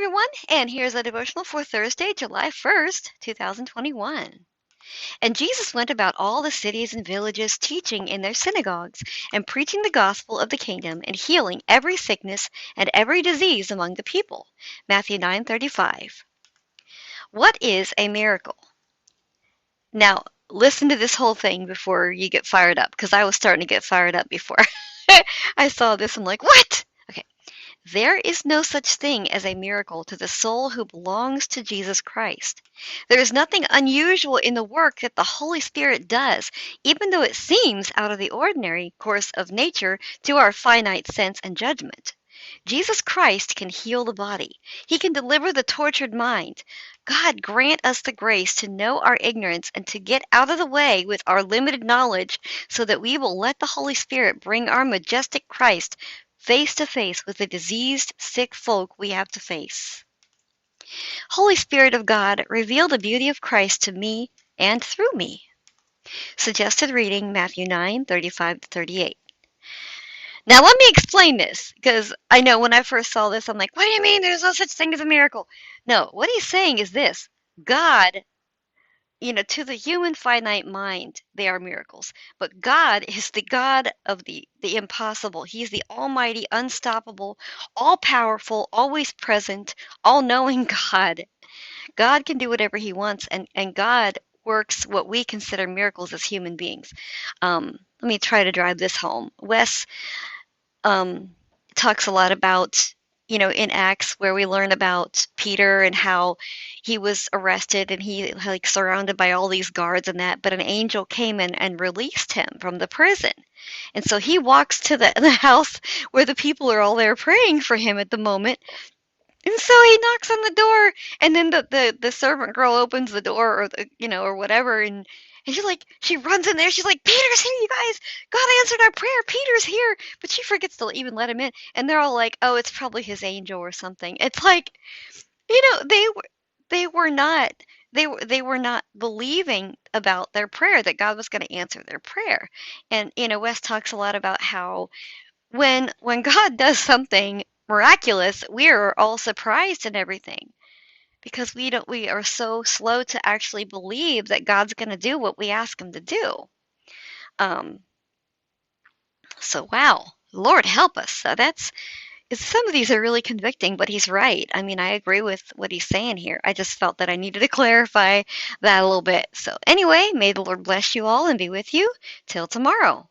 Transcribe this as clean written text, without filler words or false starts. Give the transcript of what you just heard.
everyone, and here's a devotional for Thursday, July 1st, 2021. And Jesus went about all the cities and villages, teaching in their synagogues, and preaching the gospel of the kingdom, and healing every sickness and every disease among the people. Matthew 9:35. What is a miracle? Now, listen to this whole thing before you get fired up, because I was starting to get fired up before I saw this. I'm like, what? Okay. There is no such thing as a miracle to the soul who belongs to Jesus Christ. There is nothing unusual in the work that the Holy Spirit does, even though it seems out of the ordinary course of nature to our finite sense and judgment. Jesus Christ can heal the body. He can deliver the tortured mind. God grant us the grace to know our ignorance and to get out of the way with our limited knowledge so that we will let the Holy Spirit bring our majestic Christ face to face with the diseased, sick folk we have to face. Holy Spirit of God, reveal the beauty of Christ to me and through me. Suggested reading, Matthew 9:35-38. Now let me explain this, because I know when I first saw this, I'm like, what do you mean there's no such thing as a miracle? No, what he's saying is this. God, to the human finite mind, they are miracles. But God is the God of the impossible. He's the almighty, unstoppable, all-powerful, always present, all-knowing God. God can do whatever he wants, and God works what we consider miracles as human beings. Let me try to drive this home. Wes talks a lot about, in Acts where we learn about Peter and how he was arrested and he like surrounded by all these guards and that, but an angel came in and released him from the prison. And so he walks to the house where the people are all there praying for him at the moment. And so he knocks on the door, and then the servant girl opens the door, or or whatever, and she runs in there. She's like, Peter's here, you guys. God answered our prayer. Peter's here. But she forgets to even let him in. And they're all like, oh, it's probably his angel or something. It's like, they were not they were not believing about their prayer, that God was going to answer their prayer. And Wes talks a lot about how when God does something miraculous, we are all surprised and everything, because we are so slow to actually believe that God's going to do what we ask him to do. So wow, Lord help us. So some of these are really convicting, but he's right. I mean, I agree with what he's saying here. I just felt that I needed to clarify that a little bit. So anyway, may the Lord bless you all and be with you till tomorrow.